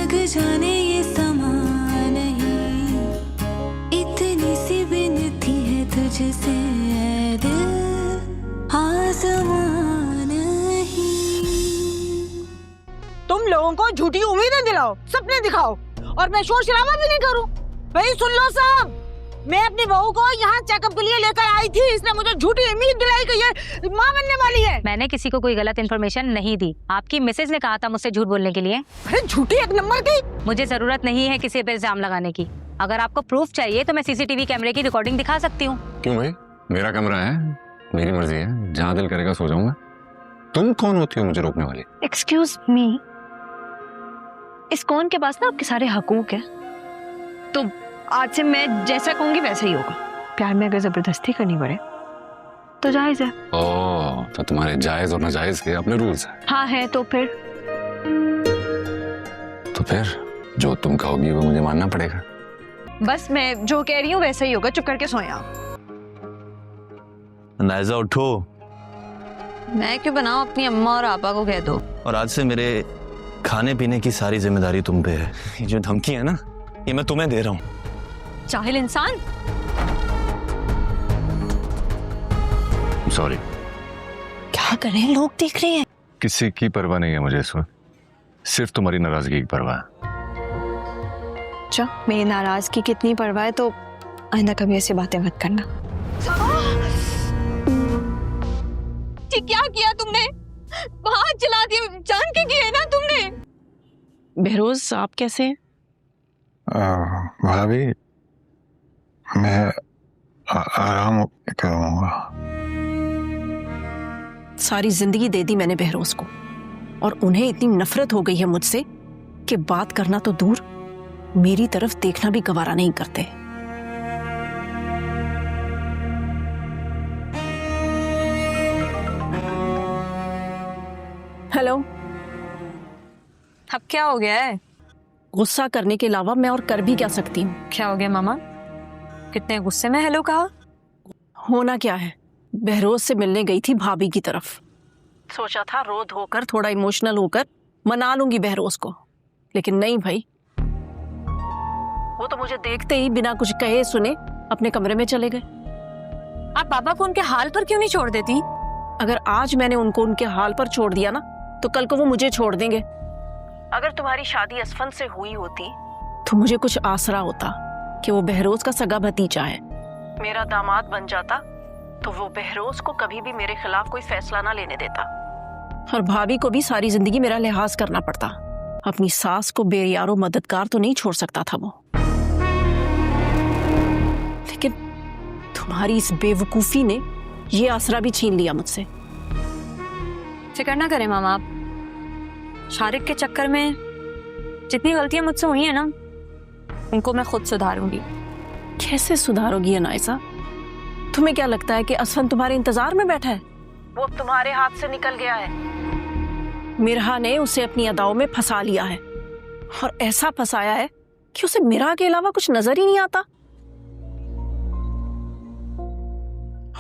लग जाने ये समा नहीं, इतनी सी बिनती है तुझसे ऐ दिल आसमां नहीं। तुम लोगों को झूठी उम्मीदें दिलाओ, सपने दिखाओ और मैं शोर शराबा भी नहीं करूं। भाई सुन लो सब, मैं अपनी बहू को यहाँ चेकअप के लिए लेकर आई थी, इसने मुझे झूठी उम्मीद दिलाई कि ये माँ बनने वाली है। मैंने किसी को कोई गलत इन्फॉर्मेशन नहीं दी, आपकी मिसेज ने कहा था मुझसे झूठ बोलने के लिए। अरे झूठी एक नंबर की। मुझे जरूरत नहीं है किसी पे इल्जाम लगाने की। अगर आपको प्रूफ चाहिए तो मैं सीसीटीवी कैमरे की रिकॉर्डिंग दिखा सकती हूँ। क्यों भाई, मेरा कमरा है, मेरी मर्जी है, जहाँ दिल करेगा सो जाऊंगा। तुम कौन होती हो मुझे रोकने वाली? एक्सक्यूज मी, इस कौन के पास ना आपके सारे हकूक है, तो आज से मैं जैसा कहूंगी वैसा ही होगा। प्यार में अगर जबरदस्ती करनी पड़े तो जायज है। ओह, तो तुम्हारे जायज और नाजायज के अपने रूल्स हैं। हाँ है, तो फिर जो तुम कहोगी वो मुझे मानना पड़ेगा। बस मैं जो कह रही हूँ वैसा ही होगा, चुप करके सोए आप। नायजा उठो। मैं क्यों बनाऊं, अपनी अम्मा और आपा को कह दो। और आज से मेरे खाने पीने की सारी जिम्मेदारी तुम पे है। ये जो धमकी है ना, ये मैं तुम्हें दे रहा हूँ। जाहिल इंसान। सॉरी। क्या करें, लोग देख रहे हैं। किसी की परवाह नहीं है मुझे इस वक्त, सिर्फ तुम्हारी नाराजगी की परवाह है। अच्छा, मेरी नाराजगी कितनी परवाह है तो आइंदा कभी ऐसी बातें मत करना। जी क्या किया तुमने? हाथ जला दिए, जान के किया ना तुमने। बहरोज आप कैसे हैं? भाभी मैं आराम करूंगा। सारी जिंदगी दे दी मैंने बहरोज को, और उन्हें इतनी नफरत हो गई है मुझसे कि बात करना तो दूर, मेरी तरफ देखना भी गवारा नहीं करते। हेलो। अब क्या हो गया है? गुस्सा करने के अलावा मैं और कर भी क्या सकती हूँ? क्या हो गया मामा, कितने गुस्से में हेलो कहा? होना क्या है, बहरोज से मिलने गई थी भाभी की तरफ। सोचा था रो धोकर, थोड़ा इमोशनल होकर मना लूंगी बहरोज को, लेकिन नहीं भाई, वो तो मुझे देखते ही बिना कुछ कहे सुने अपने कमरे में चले गए। आप पापा को उनके हाल पर क्यों नहीं छोड़ देती? अगर आज मैंने उनको उनके हाल पर छोड़ दिया ना, तो कल को वो मुझे छोड़ देंगे। अगर तुम्हारी शादी असफन से हुई होती तो मुझे कुछ आसरा होता कि वो बहरोज का सगा भतीजा है, मेरा दामाद बन जाता, तो वो बहरोज को कभी भी मेरे खिलाफ कोई फैसला ना लेने देता। और भाभी को भी सारी जिंदगी मेरा लिहाज करना पड़ता। अपनी सास को बेयारो मददगार तो नहीं छोड़ सकता था वो। लेकिन तुम्हारी इस बेवकूफी ने ये आसरा भी छीन लिया मुझसे। फिक्र ना करें मामा, आप शारिक के चक्कर में जितनी गलतियां मुझसे हुई है ना, उनको मैं खुद सुधारूंगी। कैसे सुधारोगी अनायसा? तुम्हें क्या लगता है कि असफन तुम्हारे इंतजार में बैठा है? वो तुम्हारे हाथ से निकल गया है। मिरहा ने उसे अपनी अदाओं में फंसा लिया है, और ऐसा फंसाया है कि उसे मिरहा के अलावा कुछ नजर ही नहीं आता।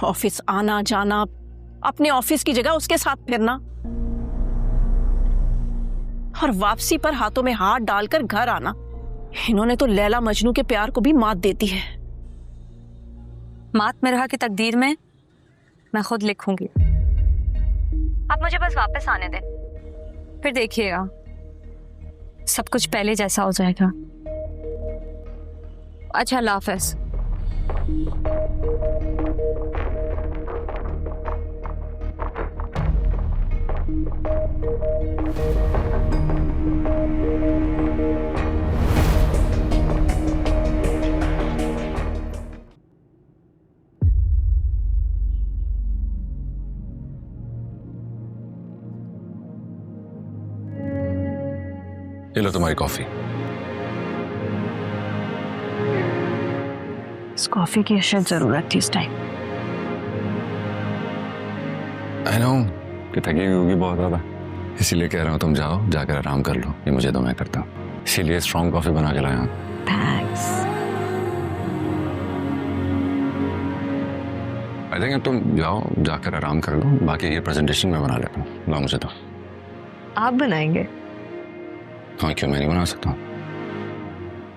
ऑफिस आना जाना, अपने ऑफिस की जगह उसके साथ फिरना, और वापसी पर हाथों में हाथ डालकर घर आना। इन्होंने तो लैला मजनू के प्यार को भी मात देती है। मात मिरहा की तकदीर में मैं खुद लिखूंगी। आप मुझे बस वापस आने दें, फिर देखिएगा सब कुछ पहले जैसा हो जाएगा। अच्छा, अल्लाह हाफ़िज़। ये लो तुम्हारी कॉफी। इस कॉफी की शायद जरूरत थी इस टाइम। आई नो कि थकी हुई होगी बहुत ज्यादा, इसीलिए कह रहा हूँ तुम जाओ, जाकर आराम कर लो। ये मुझे तो मैं करता हूँ, इसीलिए स्ट्रॉन्ग कॉफी बना के लाया हूँ। थैंक्स। आई थिंक अब तुम जाओ, जाकर आराम कर लो, बाकी ये प्रेजेंटेशन मैं बना लेता हूँ। ला मुझे तो। आप बनाएंगे? हाँ क्यों, मैं नहीं बना सकता?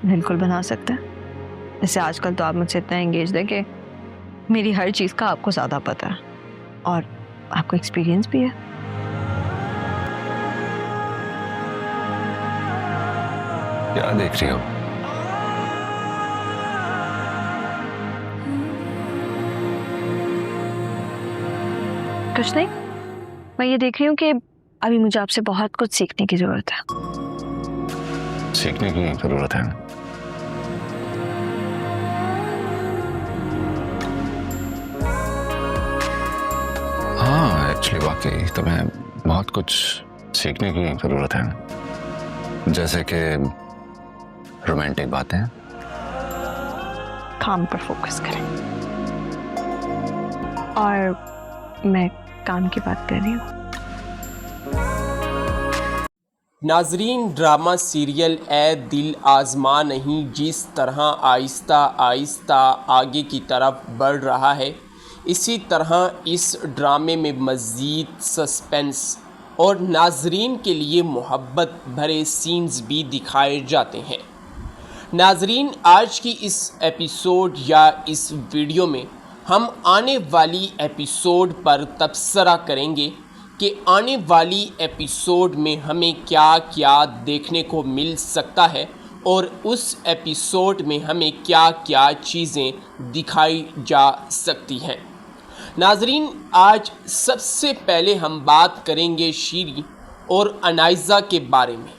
बिल्कुल बना सकते हैं। जैसे आजकल तो आप मुझसे इतना एंगेज है कि मेरी हर चीज़ का आपको ज़्यादा पता है और आपको एक्सपीरियंस भी है। क्या देख रही हो? कुछ नहीं, मैं ये देख रही हूँ कि अभी मुझे आपसे बहुत कुछ सीखने की जरूरत है। सीखने की जरूरत है? हाँ एक्चुअली वाकई तुम्हें बहुत कुछ सीखने की जरूरत है, जैसे कि रोमांटिक बातें। काम पर फोकस करें। और मैं काम की बात कर रही हूँ। नाजरीन, ड्रामा सीरियल ए दिल आजमा नहीं जिस तरह आहिस्ता आहिस्ता आगे की तरफ बढ़ रहा है, इसी तरह इस ड्रामे में मज़ीद सस्पेंस और नाजरीन के लिए मोहब्बत भरे सीन्स भी दिखाए जाते हैं। नाजरीन, आज की इस एपिसोड या इस वीडियो में हम आने वाली एपिसोड पर तबसरा करेंगे कि आने वाली एपिसोड में हमें क्या क्या देखने को मिल सकता है और उस एपिसोड में हमें क्या क्या चीज़ें दिखाई जा सकती हैं। नाजरीन, आज सबसे पहले हम बात करेंगे शीरी और अनाइज़ा के बारे में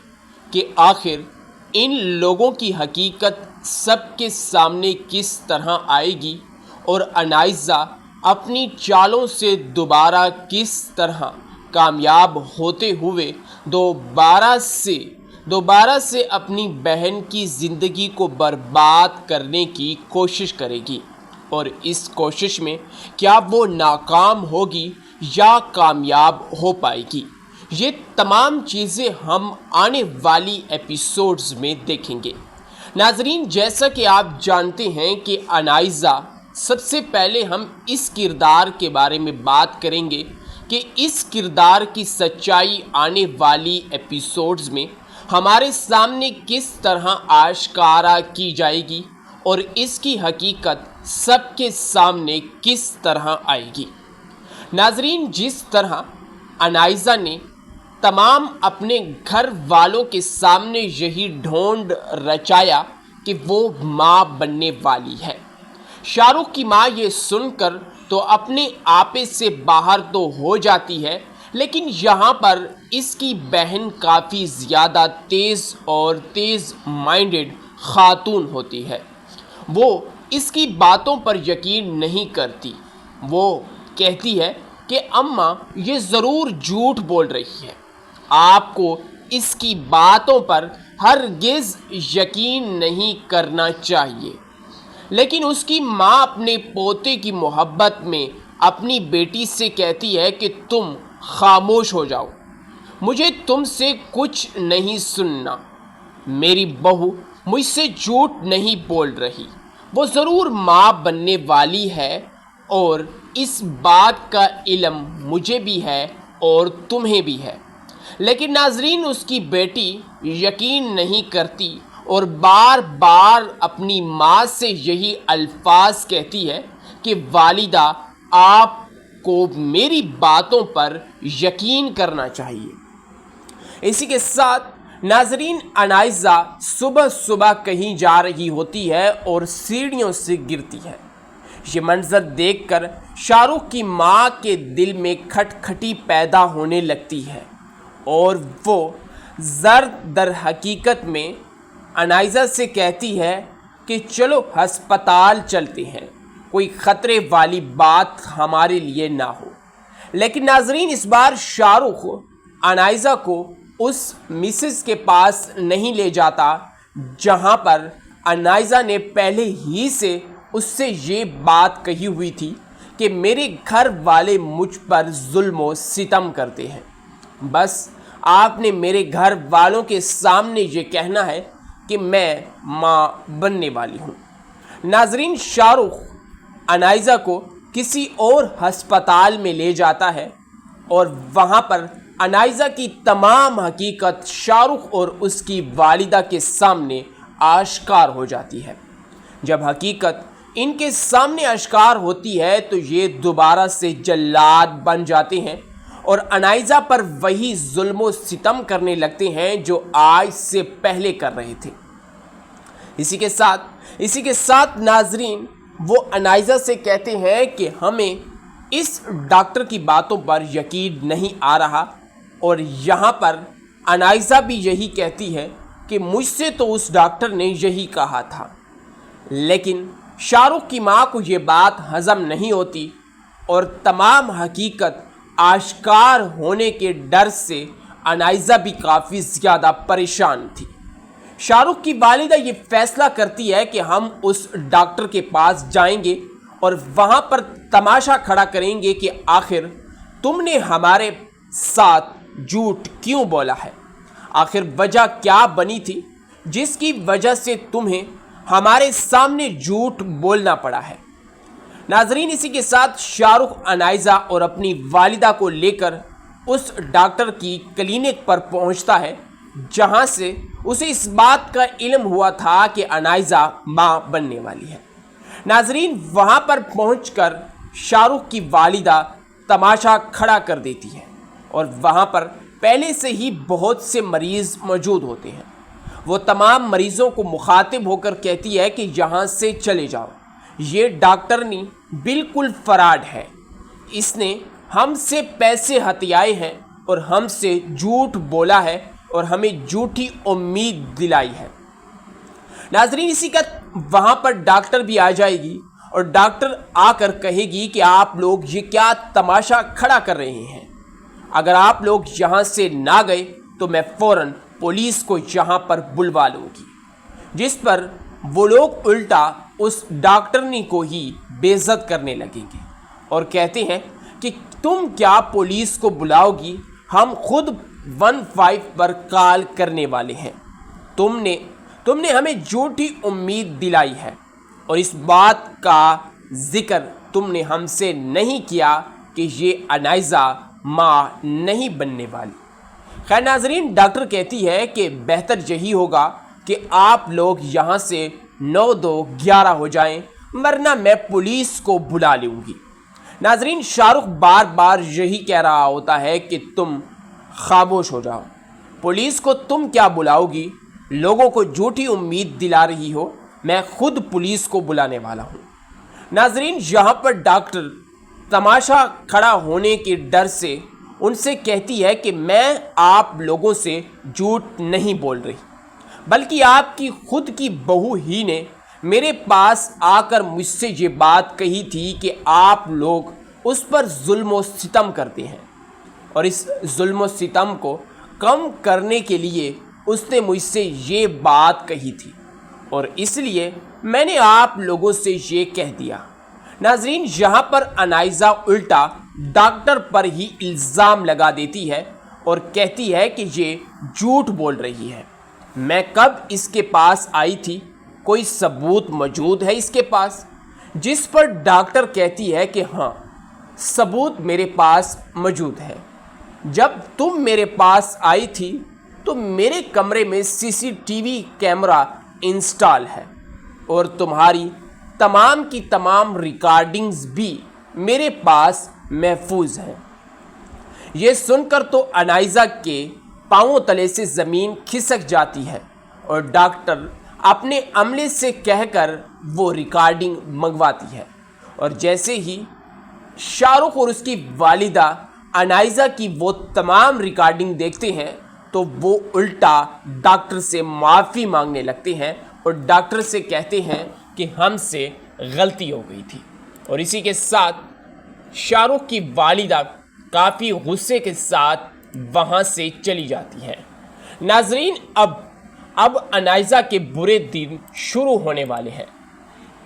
कि आखिर इन लोगों की हकीकत सबके सामने किस तरह आएगी और अनाइज़ा अपनी चालों से दोबारा किस तरह कामयाब होते हुए दोबारा से अपनी बहन की ज़िंदगी को बर्बाद करने की कोशिश करेगी और इस कोशिश में क्या वो नाकाम होगी या कामयाब हो पाएगी। ये तमाम चीज़ें हम आने वाली एपिसोड्स में देखेंगे। नाजरीन, जैसा कि आप जानते हैं कि अनाइज़ा, सबसे पहले हम इस किरदार के बारे में बात करेंगे कि इस किरदार की सच्चाई आने वाली एपिसोड्स में हमारे सामने किस तरह आश्कारा की जाएगी और इसकी हकीकत सबके सामने किस तरह आएगी। नाजरीन, जिस तरह अनाइज़ा ने तमाम अपने घर वालों के सामने यही ढोंड रचाया कि वो माँ बनने वाली है, शाहरुख की माँ ये सुनकर तो अपने आपे से बाहर तो हो जाती है, लेकिन यहाँ पर इसकी बहन काफ़ी ज़्यादा तेज़ माइंडेड खातून होती है। वो इसकी बातों पर यकीन नहीं करती। वो कहती है कि अम्मा ये ज़रूर झूठ बोल रही है, आपको इसकी बातों पर हरगिज़ यकीन नहीं करना चाहिए। लेकिन उसकी माँ अपने पोते की मोहब्बत में अपनी बेटी से कहती है कि तुम खामोश हो जाओ, मुझे तुमसे कुछ नहीं सुनना। मेरी बहू मुझसे झूठ नहीं बोल रही, वो ज़रूर माँ बनने वाली है और इस बात का इल्म मुझे भी है और तुम्हें भी है। लेकिन नाजरीन, उसकी बेटी यकीन नहीं करती और बार बार अपनी माँ से यही अल्फाज कहती है कि वालिदा, आपको मेरी बातों पर यकीन करना चाहिए। इसी के साथ नाजरीन, अनाइज़ा सुबह सुबह कहीं जा रही होती है और सीढ़ियों से गिरती है। ये मंजर देखकर शाहरुख की माँ के दिल में खटखटी पैदा होने लगती है और वो दर हकीकत में अनाइज़ा से कहती है कि चलो अस्पताल चलते हैं, कोई ख़तरे वाली बात हमारे लिए ना हो। लेकिन नाजरीन, इस बार शाहरुख अनाइज़ा को उस मिसेस के पास नहीं ले जाता जहां पर अनाइज़ा ने पहले ही से उससे ये बात कही हुई थी कि मेरे घर वाले मुझ पर जुल्म व सितम करते हैं, बस आपने मेरे घर वालों के सामने ये कहना है कि मैं माँ बनने वाली हूँ। नाजरीन, शाहरुख अनाइज़ा को किसी और अस्पताल में ले जाता है और वहाँ पर अनाइज़ा की तमाम हकीकत शाहरुख और उसकी वालिदा के सामने आश्कार हो जाती है। जब हकीकत इनके सामने आश्कार होती है तो ये दोबारा से जल्लाद बन जाते हैं और अनाइज़ा पर वही जुल्म सितम करने लगते हैं जो आज से पहले कर रहे थे। इसी के साथ नाजरीन वो अनाइज़ा से कहते हैं कि हमें इस डॉक्टर की बातों पर यकीन नहीं आ रहा, और यहाँ पर अनाइज़ा भी यही कहती है कि मुझसे तो उस डॉक्टर ने यही कहा था। लेकिन शाहरुख की माँ को ये बात हज़म नहीं होती और तमाम हकीकत आश्कार होने के डर से अनाइज़ा भी काफ़ी ज़्यादा परेशान थी। शाहरुख की वालिदा ये फैसला करती है कि हम उस डॉक्टर के पास जाएंगे और वहाँ पर तमाशा खड़ा करेंगे कि आखिर तुमने हमारे साथ झूठ क्यों बोला है, आखिर वजह क्या बनी थी जिसकी वजह से तुम्हें हमारे सामने झूठ बोलना पड़ा है। नाजरीन, इसी के साथ शाहरुख अनाइज़ा और अपनी वालिदा को लेकर उस डॉक्टर की क्लिनिक पर पहुंचता है जहां से उसे इस बात का इल्म हुआ था कि अनाइज़ा मां बनने वाली है। नाजरीन, वहां पर पहुंचकर शाहरुख की वालिदा तमाशा खड़ा कर देती है और वहां पर पहले से ही बहुत से मरीज़ मौजूद होते हैं। वो तमाम मरीज़ों को मुखातिब होकर कहती है कि यहाँ से चले जाओ, ये डॉक्टरनी बिल्कुल फराड है, इसने हमसे पैसे हथियाए हैं और हमसे झूठ बोला है और हमें झूठी उम्मीद दिलाई है। नाजरीन, इसी का वहाँ पर डॉक्टर भी आ जाएगी और डॉक्टर आकर कहेगी कि आप लोग ये क्या तमाशा खड़ा कर रहे हैं, अगर आप लोग यहाँ से ना गए तो मैं फ़ौरन पुलिस को यहाँ पर बुलवा लूँगी। जिस पर वो लोग उल्टा उस डॉक्टरनी को ही बेइज्जत करने लगेंगे और कहते हैं कि तुम क्या पुलिस को बुलाओगी, हम खुद 15 पर कॉल करने वाले हैं। तुमने हमें झूठी उम्मीद दिलाई है और इस बात का जिक्र तुमने हमसे नहीं किया कि ये अनाइज़ा माँ नहीं बनने वाली। खैर नाजरीन, डॉक्टर कहती है कि बेहतर यही होगा कि आप लोग यहाँ से 9-2-11 हो जाएं, वरना मैं पुलिस को बुला लूँगी। नाजरीन, शाहरुख बार बार यही कह रहा होता है कि तुम खामोश हो जाओ, पुलिस को तुम क्या बुलाओगी, लोगों को झूठी उम्मीद दिला रही हो, मैं खुद पुलिस को बुलाने वाला हूँ। नाजरीन, यहाँ पर डॉक्टर तमाशा खड़ा होने के डर से उनसे कहती है कि मैं आप लोगों से झूठ नहीं बोल रही, बल्कि आपकी खुद की बहू ही ने मेरे पास आकर मुझसे ये बात कही थी कि आप लोग उस पर जुल्म व सितम करते हैं और इस जुल्म व सितम को कम करने के लिए उसने मुझसे ये बात कही थी और इसलिए मैंने आप लोगों से ये कह दिया। नाजरीन, यहाँ पर अनाइज़ा उल्टा डॉक्टर पर ही इल्ज़ाम लगा देती है और कहती है कि ये झूठ बोल रही है। मैं कब इसके पास आई थी, कोई सबूत मौजूद है इसके पास? जिस पर डॉक्टर कहती है कि हाँ, सबूत मेरे पास मौजूद है। जब तुम मेरे पास आई थी तो मेरे कमरे में CCTV कैमरा इंस्टॉल है और तुम्हारी तमाम की तमाम रिकॉर्डिंग्स भी मेरे पास महफूज हैं। ये सुनकर तो अनाइज़ा के पाँवों तले से ज़मीन खिसक जाती है और डॉक्टर अपने अमले से कहकर वो रिकॉर्डिंग मंगवाती है और जैसे ही शाहरुख और उसकी वालिदा अनाइज़ा की वो तमाम रिकॉर्डिंग देखते हैं तो वो उल्टा डॉक्टर से माफ़ी मांगने लगते हैं और डॉक्टर से कहते हैं कि हमसे गलती हो गई थी। और इसी के साथ शाहरुख की वालिदा काफ़ी गुस्से के साथ वहाँ से चली जाती है। नाजरीन, अब अनाइज़ा के बुरे दिन शुरू होने वाले हैं।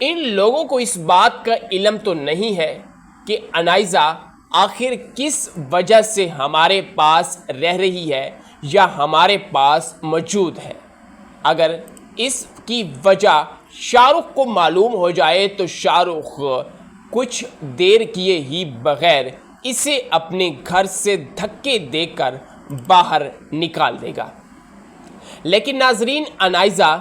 इन लोगों को इस बात का इल्म तो नहीं है कि अनाइज़ा आखिर किस वजह से हमारे पास रह रही है या हमारे पास मौजूद है। अगर इसकी वजह शाहरुख को मालूम हो जाए तो शाहरुख कुछ देर किए ही बगैर इसे अपने घर से धक्के देकर बाहर निकाल देगा। लेकिन नाजरीन, अनाइज़ा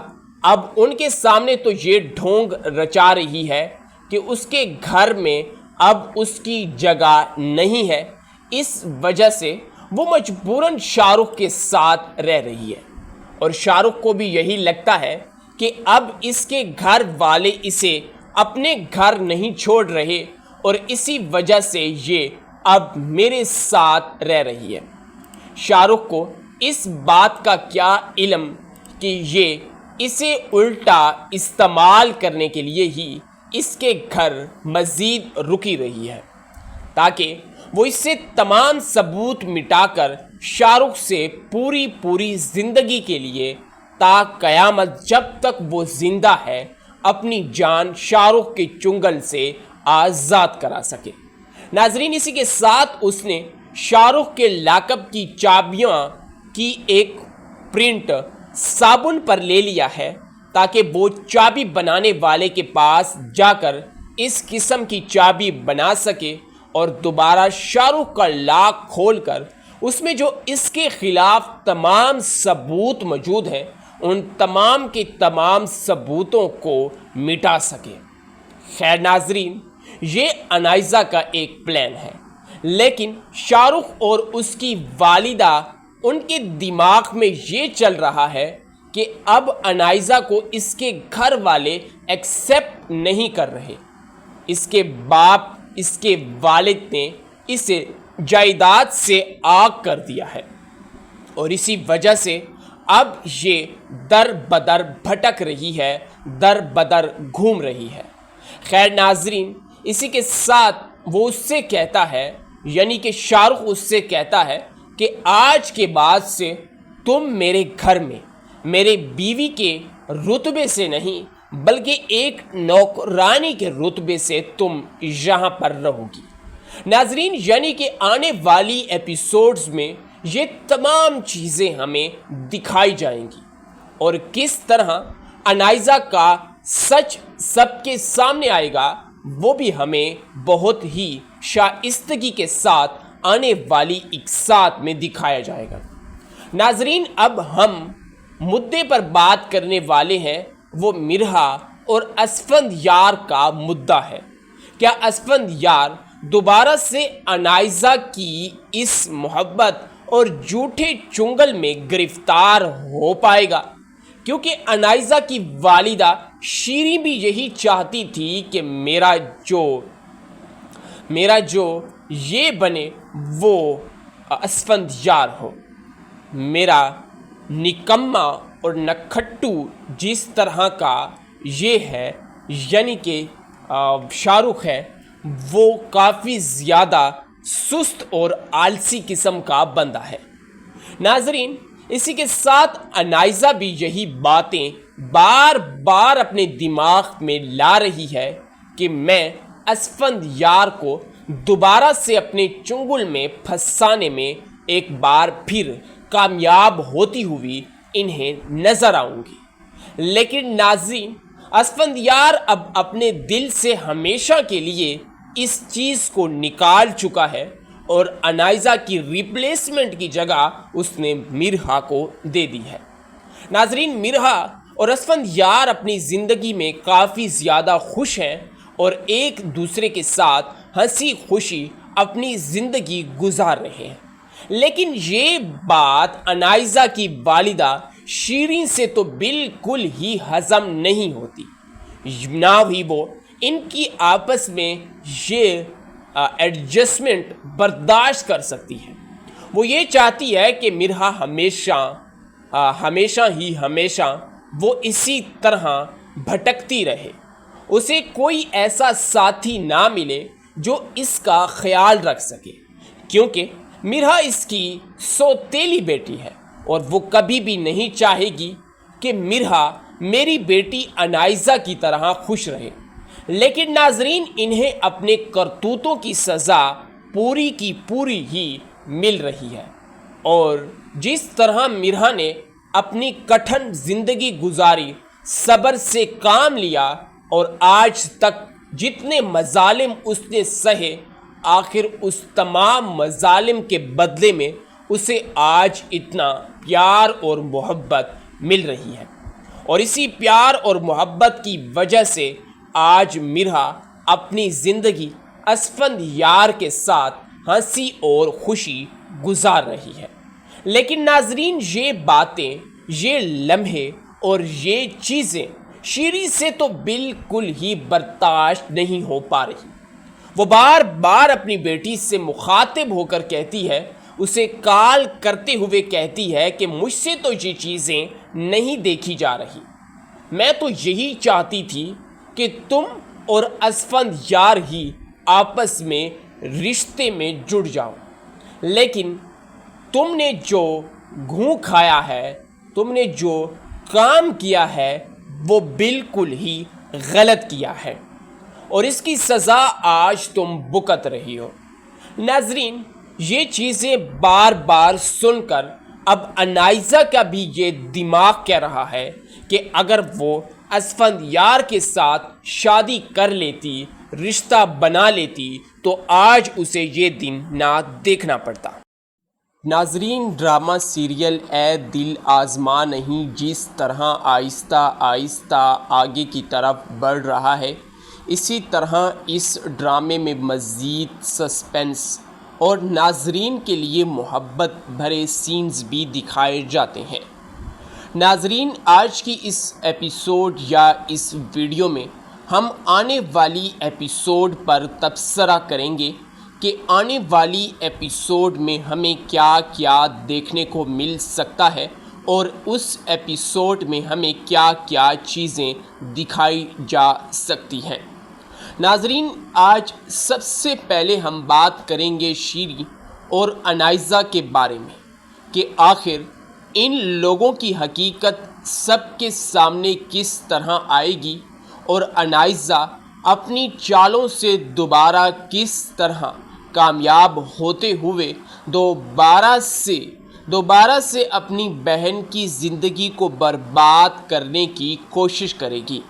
अब उनके सामने तो ये ढोंग रचा रही है कि उसके घर में अब उसकी जगह नहीं है। इस वजह से वो मजबूरन शाहरुख के साथ रह रही है और शाहरुख को भी यही लगता है कि अब इसके घर वाले इसे अपने घर नहीं छोड़ रहे और इसी वजह से ये अब मेरे साथ रह रही है। शाहरुख को इस बात का क्या इल्म कि ये इसे उल्टा इस्तेमाल करने के लिए ही इसके घर मज़ीद रुकी रही है, ताकि वो इससे तमाम सबूत मिटाकर शाहरुख से पूरी ज़िंदगी के लिए ता क़यामत जब तक वो ज़िंदा है अपनी जान शाहरुख के चुंगल से आज़ाद करा सके। नाजरीन, इसी के साथ उसने शाहरुख के लैपटॉप की चाबियां की एक प्रिंट साबुन पर ले लिया है ताकि वो चाबी बनाने वाले के पास जाकर इस किस्म की चाबी बना सके और दोबारा शाहरुख का लॉक खोलकर उसमें जो इसके खिलाफ तमाम सबूत मौजूद हैं उन तमाम के तमाम सबूतों को मिटा सके। खैर नाजरीन, ये अनाइज़ा का एक प्लान है, लेकिन शाहरुख और उसकी वालिदा उनके दिमाग में ये चल रहा है कि अब अनाइज़ा को इसके घर वाले एक्सेप्ट नहीं कर रहे। इसके बाप, इसके वालिद ने इसे जायदाद से आग कर दिया है और इसी वजह से अब ये दर बदर भटक रही है, दर बदर घूम रही है। खैर नाजरीन, इसी के साथ वो उससे कहता है, यानी कि शाहरुख उससे कहता है कि आज के बाद से तुम मेरे घर में मेरे बीवी के रुतबे से नहीं बल्कि एक नौकरानी के रुतबे से तुम यहाँ पर रहोगी। नाजरीन, यानी कि आने वाली एपिसोड्स में ये तमाम चीज़ें हमें दिखाई जाएंगी और किस तरह अनाइज़ा का सच सबके सामने आएगा वो भी हमें बहुत ही शाइस्तगी के साथ आने वाली एक साथ में दिखाया जाएगा। नाजरीन, अब हम मुद्दे पर बात करने वाले हैं, वो मिरहा और असफंदयार का मुद्दा है। क्या असफंदयार दोबारा से अनाइज़ा की इस मोहब्बत और झूठे चुंगल में गिरफ्तार हो पाएगा? क्योंकि अनाइज़ा की वालिदा शीरी भी यही चाहती थी कि मेरा जो ये बने वो असफंदयार हो। मेरा निकम्मा और नखट्टू जिस तरह का ये है, यानी कि शाहरुख है, वो काफ़ी ज़्यादा सुस्त और आलसी किस्म का बंदा है। नाजरीन, इसी के साथ अनाइज़ा भी यही बातें बार बार अपने दिमाग में ला रही है कि मैं असफंदयार को दोबारा से अपने चुंगल में फंसाने में एक बार फिर कामयाब होती हुई इन्हें नज़र आऊँगी। लेकिन नाज़रीन, असफंदयार अब अपने दिल से हमेशा के लिए इस चीज़ को निकाल चुका है और अनाइज़ा की रिप्लेसमेंट की जगह उसने मिरहा को दे दी है। नाजरीन, मिरहा और असफंदयार अपनी ज़िंदगी में काफ़ी ज़्यादा खुश हैं और एक दूसरे के साथ हंसी खुशी अपनी ज़िंदगी गुजार रहे हैं। लेकिन ये बात अनाइज़ा की वालिदा शीरीन से तो बिल्कुल ही हज़म नहीं होती, ना ही वो इनकी आपस में ये एडजस्टमेंट बर्दाश्त कर सकती है। वो ये चाहती है कि मिरहा हमेशा वो इसी तरह भटकती रहे, उसे कोई ऐसा साथी ना मिले जो इसका ख्याल रख सके, क्योंकि मिरहा इसकी सौतेली बेटी है और वो कभी भी नहीं चाहेगी कि मिरहा मेरी बेटी अनाइज़ा की तरह खुश रहे। लेकिन नाजरीन, इन्हें अपने करतूतों की सज़ा पूरी की पूरी ही मिल रही है और जिस तरह मिरहा ने अपनी कठिन ज़िंदगी गुजारी, सब्र से काम लिया और आज तक जितने मजालिम उसने सहे, आखिर उस तमाम मजालिम के बदले में उसे आज इतना प्यार और मोहब्बत मिल रही है। और इसी प्यार और मोहब्बत की वजह से आज मिरहा अपनी ज़िंदगी असफंद यार के साथ हंसी और खुशी गुजार रही है। लेकिन नाजरीन, ये बातें, ये लम्हे और ये चीज़ें शीरी से तो बिल्कुल ही बर्दाश्त नहीं हो पा रही। वो बार बार अपनी बेटी से मुखातिब होकर कहती है, उसे कॉल करते हुए कहती है कि मुझसे तो ये चीज़ें नहीं देखी जा रही। मैं तो यही चाहती थी कि तुम और असफंद यार ही आपस में रिश्ते में जुड़ जाओ, लेकिन तुमने जो घूं खाया है, तुमने जो काम किया है, वो बिल्कुल ही गलत किया है और इसकी सज़ा आज तुम भुगत रही हो। नाजरीन, ये चीज़ें बार बार सुनकर अब अनाइज़ा का भी ये दिमाग कह रहा है कि अगर वो असफंद यार के साथ शादी कर लेती, रिश्ता बना लेती, तो आज उसे ये दिन ना देखना पड़ता। नाजरीन, ड्रामा सीरियल ए दिल आज़मा नहीं जिस तरह आहिस्ता आहिस्ता आगे की तरफ बढ़ रहा है, इसी तरह इस ड्रामे में मज़ीद सस्पेंस और नाजरीन के लिए मोहब्बत भरे सीन्स भी दिखाए जाते हैं। नाजरीन, आज की इस एपिसोड या इस वीडियो में हम आने वाली एपिसोड पर तबसरा करेंगे कि आने वाली एपिसोड में हमें क्या क्या देखने को मिल सकता है और उस एपिसोड में हमें क्या क्या चीज़ें दिखाई जा सकती हैं। नाजरीन, आज सबसे पहले हम बात करेंगे शीरी और अनाइज़ा के बारे में कि आखिर इन लोगों की हकीकत सबके सामने किस तरह आएगी और अनाइज़ा अपनी चालों से दोबारा किस तरह कामयाब होते हुए दोबारा से अपनी बहन की ज़िंदगी को बर्बाद करने की कोशिश करेगी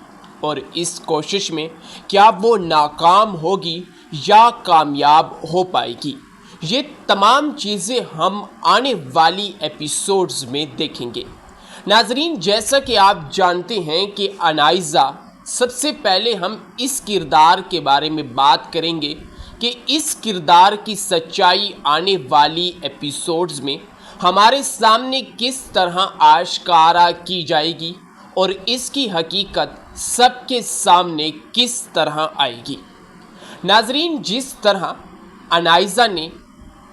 और इस कोशिश में क्या वो नाकाम होगी या कामयाब हो पाएगी। ये तमाम चीज़ें हम आने वाली एपिसोड्स में देखेंगे। नाजरीन, जैसा कि आप जानते हैं कि अनाइज़ा, सबसे पहले हम इस किरदार के बारे में बात करेंगे कि इस किरदार की सच्चाई आने वाली एपिसोड्स में हमारे सामने किस तरह आश्कारा की जाएगी और इसकी हकीकत सबके सामने किस तरह आएगी। नाजरीन, जिस तरह अनाइज़ा ने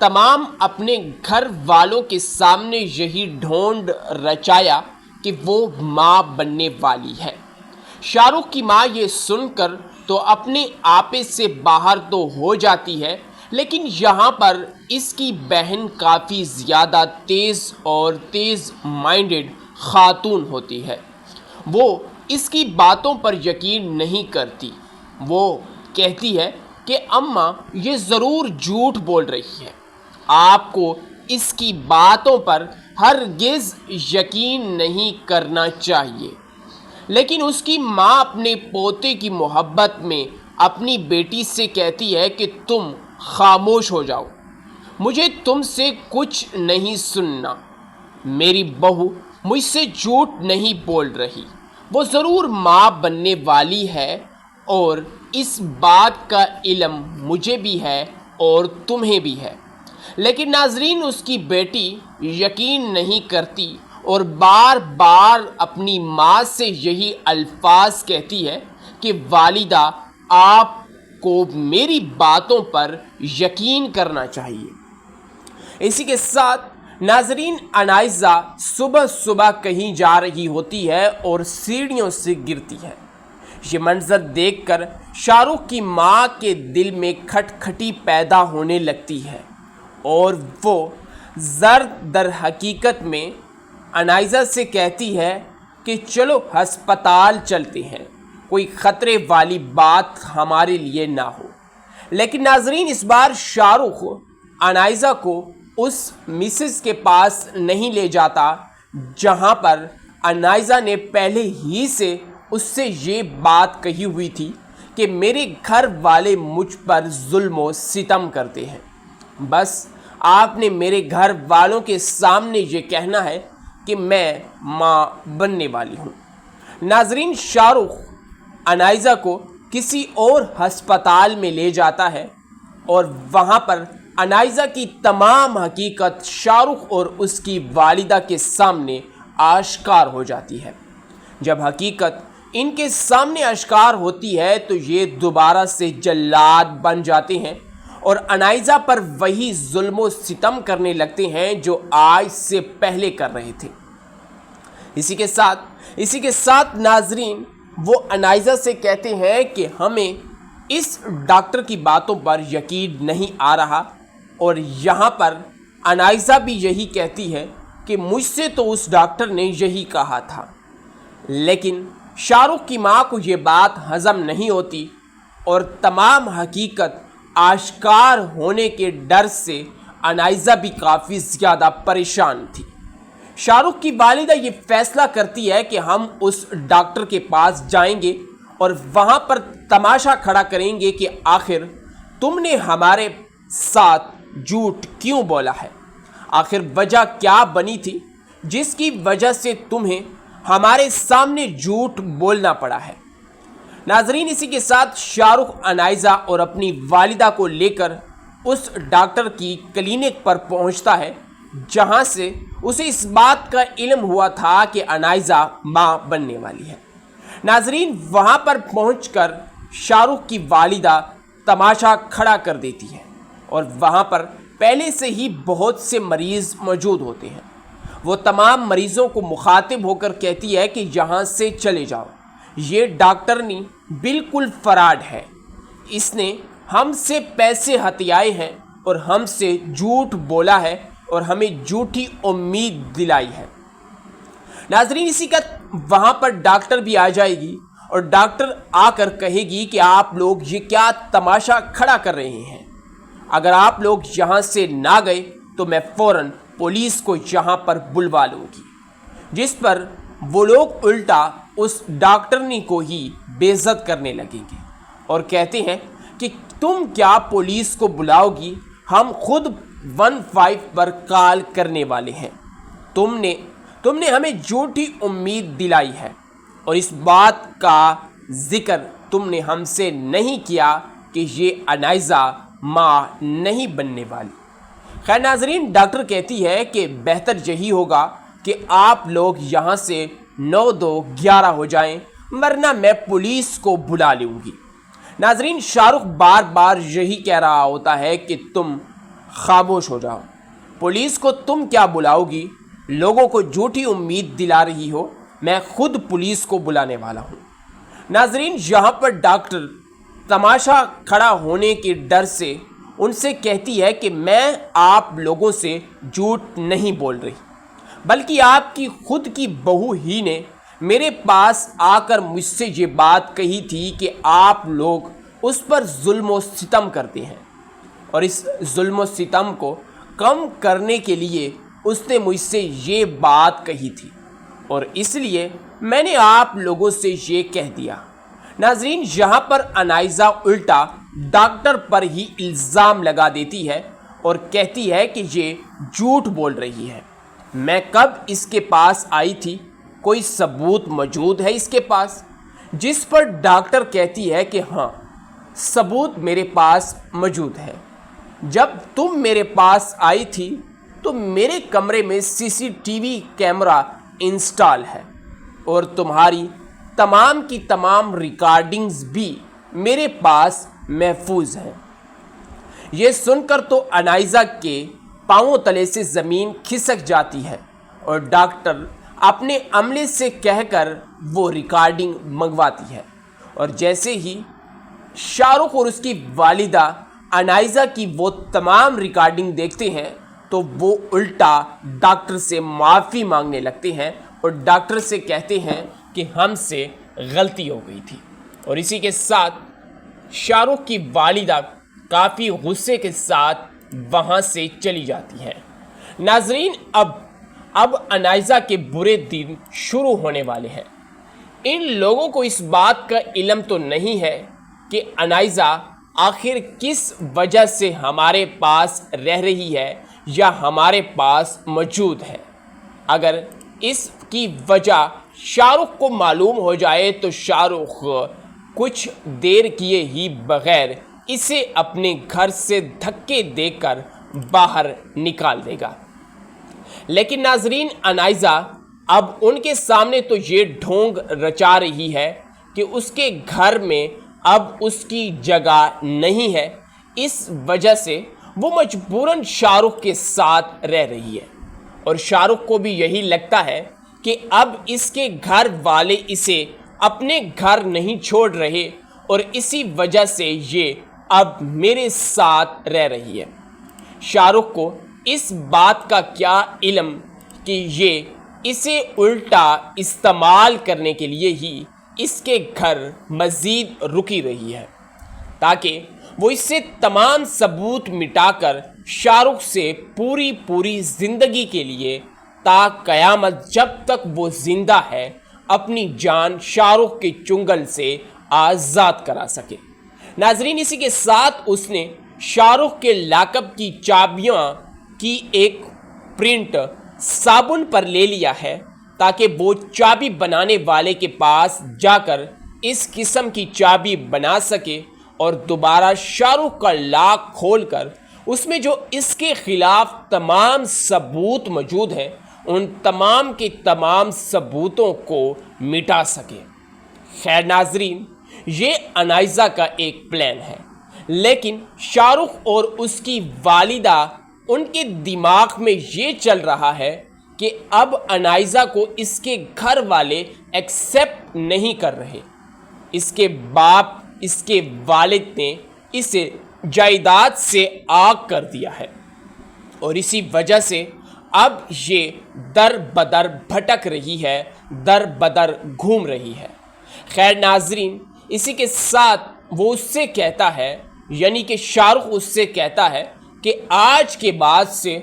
तमाम अपने घर वालों के सामने यही ढोंड रचाया कि वो माँ बनने वाली है, शाहरुख की माँ ये सुनकर तो अपने आपे से बाहर तो हो जाती है, लेकिन यहाँ पर इसकी बहन काफ़ी ज़्यादा तेज़ माइंडेड खातून होती है। वो इसकी बातों पर यकीन नहीं करती। वो कहती है कि अम्मा ये ज़रूर झूठ बोल रही है, आपको इसकी बातों पर हरगिज़ यकीन नहीं करना चाहिए। लेकिन उसकी माँ अपने पोते की मोहब्बत में अपनी बेटी से कहती है कि तुम खामोश हो जाओ, मुझे तुमसे कुछ नहीं सुनना। मेरी बहू मुझसे झूठ नहीं बोल रही, वो ज़रूर माँ बनने वाली है और इस बात का इल्म मुझे भी है और तुम्हें भी है। लेकिन नाजरीन, उसकी बेटी यकीन नहीं करती और बार बार अपनी माँ से यही अल्फाज कहती है कि वालिदा, आपको मेरी बातों पर यकीन करना चाहिए। इसी के साथ नाजरीन, अनाइज़ा सुबह सुबह कहीं जा रही होती है और सीढ़ियों से गिरती है। ये मंजर देखकर शाहरुख की माँ के दिल में खटखटी पैदा होने लगती है और वो दर हकीकत में अनाइज़ा से कहती है कि चलो अस्पताल चलते हैं, कोई ख़तरे वाली बात हमारे लिए ना हो। लेकिन नाजरीन, इस बार शाहरुख अनाइज़ा को उस मिसेस के पास नहीं ले जाता जहां पर अनाइज़ा ने पहले ही से उससे ये बात कही हुई थी کہ میرے گھر والے مجھ پر ظلم و ستم کرتے ہیں. بس آپ نے میرے گھر والوں کے سامنے یہ کہنا ہے کہ میں ماں بننے والی ہوں. ناظرین، شاہ رخ انائزہ کو کسی اور ہسپتال میں لے جاتا ہے اور وہاں پر انائزہ کی تمام حقیقت شاہ رخ اور اس کی والدہ کے سامنے آشکار ہو جاتی ہے. جب حقیقت ان کے سامنے آشکار ہوتی ہے تو یہ دوبارہ سے جلاد بن جاتے ہیں اور انائزہ پر وہی ظلم و ستم کرنے لگتے ہیں جو آج سے پہلے کر رہے تھے. اسی کے ساتھ ناظرین، وہ انائزہ سے کہتے ہیں کہ ہمیں اس ڈاکٹر کی باتوں پر یقین نہیں آ رہا، اور یہاں پر انائزہ بھی یہی کہتی ہے کہ مجھ سے تو اس ڈاکٹر نے یہی کہا تھا. لیکن شاہ رخ کی ماں کو یہ بات ہضم نہیں ہوتی اور تمام حقیقت آشکار ہونے کے ڈر سے انائزہ بھی کافی زیادہ پریشان تھی. شاہ رخ کی والدہ یہ فیصلہ کرتی ہے کہ ہم اس ڈاکٹر کے پاس جائیں گے اور وہاں پر تماشا کھڑا کریں گے کہ آخر تم نے ہمارے ساتھ جھوٹ کیوں بولا ہے، آخر وجہ کیا بنی تھی جس کی وجہ سے تمہیں ہمارے سامنے جھوٹ بولنا پڑا ہے. ناظرین، اسی کے ساتھ شاہ رخ انائزہ اور اپنی والدہ کو لے کر اس ڈاکٹر کی کلینک پر پہنچتا ہے جہاں سے اسے اس بات کا علم ہوا تھا کہ انائزہ ماں بننے والی ہے. ناظرین، وہاں پر پہنچ کر شاہ رخ کی والدہ تماشا کھڑا کر دیتی ہے اور وہاں پر پہلے سے ہی بہت سے مریض موجود ہوتے ہیں. وہ تمام مریضوں کو مخاطب ہو کر کہتی ہے کہ یہاں سے چلے جاؤ، یہ ڈاکٹرنی بالکل فراڈ ہے، اس نے ہم سے پیسے ہتھیائے ہیں اور ہم سے جھوٹ بولا ہے اور ہمیں جھوٹی امید دلائی ہے. ناظرین، اسی کا وہاں پر ڈاکٹر بھی آ جائے گی اور ڈاکٹر آ کر کہے گی کہ آپ لوگ یہ کیا تماشا کھڑا کر رہے ہیں، اگر آپ لوگ یہاں سے نہ گئے تو میں فوراً پولیس کو یہاں پر بلوا لوں گی. جس پر وہ لوگ الٹا اس ڈاکٹرنی کو ہی بے عزت کرنے لگیں گے اور کہتے ہیں کہ تم کیا پولیس کو بلاؤ گی، ہم خود 15 پر کال کرنے والے ہیں. تم نے ہمیں جھوٹی امید دلائی ہے اور اس بات کا ذکر تم نے ہم سے نہیں کیا کہ یہ انائزہ ماں نہیں بننے والی. خیر ناظرین، ڈاکٹر کہتی ہے کہ بہتر یہی ہوگا کہ آپ لوگ یہاں سے 9-2-11 ہو جائیں، ورنہ میں پولیس کو بلا لوں گی. ناظرین، شاہ رخ بار بار یہی کہہ رہا ہوتا ہے کہ تم خاموش ہو جاؤ، پولیس کو تم کیا بلاؤ گی، لوگوں کو جھوٹی امید دلا رہی ہو، میں خود پولیس کو بلانے والا ہوں. ناظرین، یہاں پر ڈاکٹر تماشا کھڑا ہونے کے ڈر سے ان سے کہتی ہے کہ میں آپ لوگوں سے جھوٹ نہیں بول رہی، بلکہ آپ کی خود کی بہو ہی نے میرے پاس آ کر مجھ سے یہ بات کہی تھی کہ آپ لوگ اس پر ظلم و ستم کرتے ہیں، اور اس ظلم و ستم کو کم کرنے کے لیے اس نے مجھ سے یہ بات کہی تھی اور اس لیے میں نے آپ لوگوں سے یہ کہہ دیا. ناظرین، یہاں پر انائزہ الٹا ڈاکٹر پر ہی الزام لگا دیتی ہے اور کہتی ہے کہ یہ جھوٹ بول رہی ہے. میں کب اس کے پاس آئی تھی، کوئی ثبوت موجود ہے اس کے پاس؟ جس پر ڈاکٹر کہتی ہے کہ ہاں، ثبوت میرے پاس موجود ہے. جب تم میرے پاس آئی تھی تو میرے کمرے میں CCTV کیمرہ انسٹال ہے اور تمہاری تمام کی تمام ریکارڈنگز بھی میرے پاس محفوظ ہیں. یہ سن کر تو انائزہ کے پاؤں تلے سے زمین کھسک جاتی ہے اور ڈاکٹر اپنے عملے سے کہہ کر وہ ریکارڈنگ منگواتی ہے، اور جیسے ہی شاہ رخ اور اس کی والدہ انائزہ کی وہ تمام ریکارڈنگ دیکھتے ہیں تو وہ الٹا ڈاکٹر سے معافی مانگنے لگتے ہیں اور ڈاکٹر سے کہتے ہیں کہ ہم سے غلطی ہو گئی تھی. اور اسی کے ساتھ شاہ رخ کی والدہ کافی غصے کے ساتھ وہاں سے چلی جاتی ہیں. ناظرین، اب انائزہ کے برے دن شروع ہونے والے ہیں. ان لوگوں کو اس بات کا علم تو نہیں ہے کہ انائزہ آخر کس وجہ سے ہمارے پاس رہ رہی ہے یا ہمارے پاس موجود ہے۔ اگر اس کی وجہ شاہ رخ کو معلوم ہو جائے تو شاہ رخ کچھ دیر کیے ہی بغیر اسے اپنے گھر سے دھکے دے کر باہر نکال دے گا۔ لیکن ناظرین، انائزہ اب ان کے سامنے تو یہ ڈھونگ رچا رہی ہے کہ اس کے گھر میں اب اس کی جگہ نہیں ہے، اس وجہ سے وہ مجبوراً شاہ رخ کے ساتھ رہ رہی ہے، اور شاہ رخ کو بھی یہی لگتا ہے کہ اب اس کے گھر والے اسے اپنے گھر نہیں چھوڑ رہے اور اسی وجہ سے یہ اب میرے ساتھ رہ رہی ہے۔ شاہ رخ کو اس بات کا کیا علم کہ یہ اسے الٹا استعمال کرنے کے لیے ہی اس کے گھر مزید رکی رہی ہے، تاکہ وہ اس سے تمام ثبوت مٹا کر شاہ رخ سے پوری زندگی کے لیے تا قیامت جب تک وہ زندہ ہے اپنی جان شاہ رخ کے چنگل سے آزاد کرا سکے۔ ناظرین، اسی کے ساتھ اس نے شاہ رخ کے لاک اپ کی چابیاں کی ایک پرنٹ صابن پر لے لیا ہے تاکہ وہ چابی بنانے والے کے پاس جا کر اس قسم کی چابی بنا سکے اور دوبارہ شاہ رخ کا لاک کھول کر اس میں جو اس کے خلاف تمام ثبوت موجود ہیں ان تمام کے تمام ثبوتوں کو مٹا سکے۔ خیر ناظرین، یہ انائزہ کا ایک پلان ہے، لیکن شاہ رخ اور اس کی والدہ ان کے دماغ میں یہ چل رہا ہے کہ اب انائزہ کو اس کے گھر والے ایکسیپٹ نہیں کر رہے۔ اس کے باپ، اس کے والد نے اسے جائیداد سے آگ کر دیا ہے، اور اسی وجہ سے اب یہ در بدر بھٹک رہی ہے، در بدر گھوم رہی ہے۔ خیر ناظرین، اسی کے ساتھ وہ اس سے کہتا ہے، یعنی کہ شاہ رخ اس سے کہتا ہے کہ آج کے بعد سے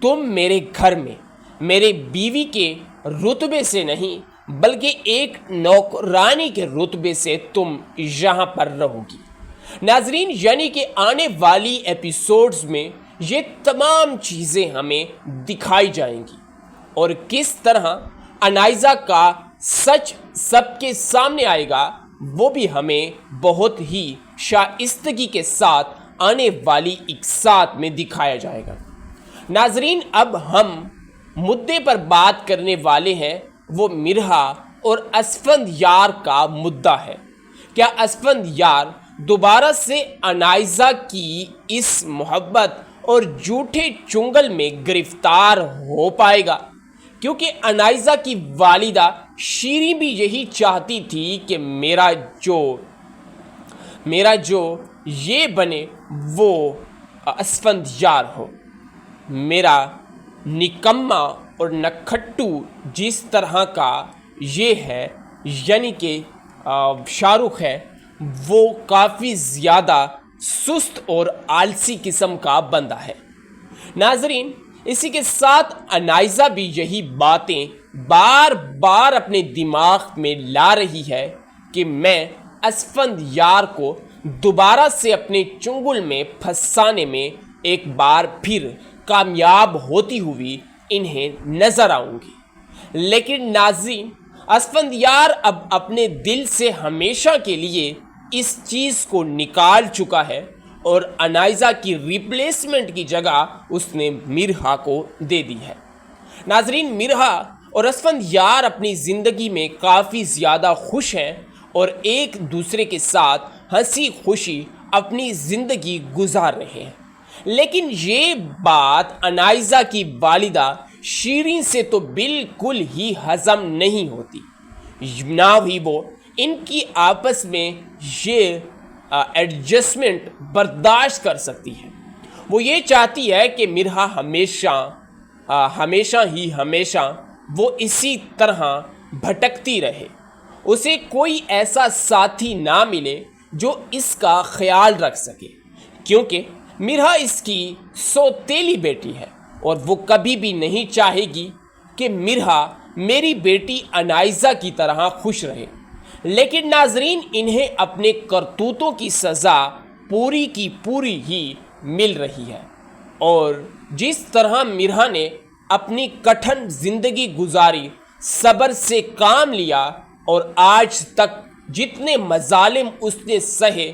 تم میرے گھر میں میرے بیوی کے رتبے سے نہیں بلکہ ایک نوکرانی کے رتبے سے تم یہاں پر رہو گی۔ ناظرین، یعنی کہ آنے والی ایپیسوڈز میں یہ تمام چیزیں ہمیں دکھائی جائیں گی اور کس طرح انائزہ کا سچ سب کے سامنے آئے گا وہ بھی ہمیں بہت ہی شائستگی کے ساتھ آنے والی اقساط میں دکھایا جائے گا۔ ناظرین، اب ہم مدعے پر بات کرنے والے ہیں، وہ مرہا اور اسفندیار کا مدعا ہے۔ کیا اسفندیار دوبارہ سے انائزہ کی اس محبت اور جھوٹے چنگل میں گرفتار ہو پائے گا؟ کیونکہ انائزہ کی والدہ شیریں بھی یہی چاہتی تھی کہ میرا جو یہ بنے وہ اسفندیار ہو، میرا نکما اور نکھٹو جس طرح کا یہ ہے، یعنی کہ شاہ رخ ہے، وہ کافی زیادہ سست اور آلسی قسم کا بندہ ہے۔ ناظرین، اسی کے ساتھ انائزہ بھی یہی باتیں بار بار اپنے دماغ میں لا رہی ہے کہ میں اسفندیار کو دوبارہ سے اپنے چنگل میں پھنسانے میں ایک بار پھر کامیاب ہوتی ہوئی انہیں نظر آؤں گی۔ لیکن ناظرین، اسفندیار اب اپنے دل سے ہمیشہ کے لیے اس چیز کو نکال چکا ہے اور انائزہ کی ریپلیسمنٹ کی جگہ اس نے مرہا کو دے دی ہے۔ ناظرین، مرہا اور اسفندیار اپنی زندگی میں کافی زیادہ خوش ہیں اور ایک دوسرے کے ساتھ ہنسی خوشی اپنی زندگی گزار رہے ہیں، لیکن یہ بات انائزہ کی والدہ شیریں سے تو بالکل ہی ہضم نہیں ہوتی، نہ ہی وہ ان کی آپس میں یہ ایڈجسٹمنٹ برداشت کر سکتی ہے۔ وہ یہ چاہتی ہے کہ مرہا ہمیشہ وہ اسی طرح بھٹکتی رہے، اسے کوئی ایسا ساتھی نہ ملے جو اس کا خیال رکھ سکے، کیونکہ مرہا اس کی سوتیلی بیٹی ہے اور وہ کبھی بھی نہیں چاہے گی کہ مرہا میری بیٹی انائزہ کی طرح خوش رہے۔ लेकिन नाजरीन इन्हें अपने करतूतों की सज़ा पूरी की पूरी ही मिल रही है। और जिस तरह मिरहा ने अपनी कठिन ज़िंदगी गुजारी, सब्र से काम लिया और आज तक जितने मजालिम उसने सहे,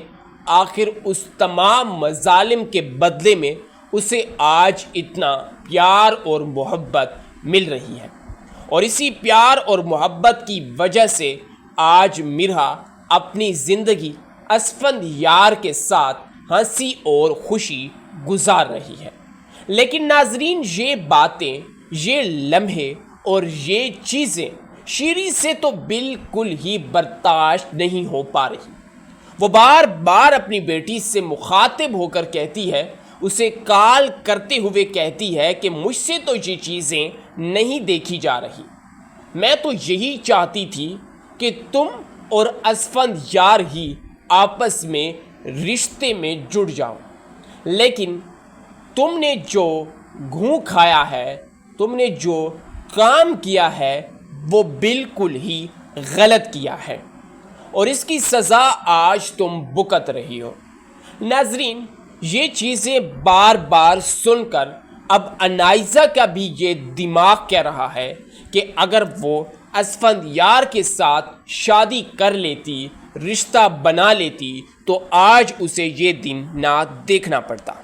आखिर उस तमाम मजालिम के बदले में उसे आज इतना प्यार और मोहब्बत मिल रही है। और इसी प्यार और मोहब्बत की वजह से आज मिरहा अपनी ज़िंदगी असफंद यार के साथ हंसी और खुशी गुजार रही है। लेकिन नाजरीन ये बातें, ये लम्हे और ये चीज़ें शीरी से तो बिल्कुल ही बर्दाश्त नहीं हो पा रही। वो बार बार अपनी बेटी से मुखातिब होकर कहती है, उसे कॉल करते हुए कहती है कि मुझसे तो ये चीज़ें नहीं देखी जा रही। मैं तो यही चाहती थी कि तुम और असफंद यार ही आपस में रिश्ते में जुड़ जाओ, लेकिन तुमने जो घूं खाया है, तुमने जो काम किया है, वो बिल्कुल ही गलत किया है और इसकी सज़ा आज तुम भुगत रही हो। नाजरीन ये चीज़ें बार बार सुनकर अब अनाइज़ा का भी ये दिमाग कह रहा है कि अगर वो असफंद यार के साथ शादी कर लेती, रिश्ता बना लेती, तो आज उसे ये दिन ना देखना पड़ता।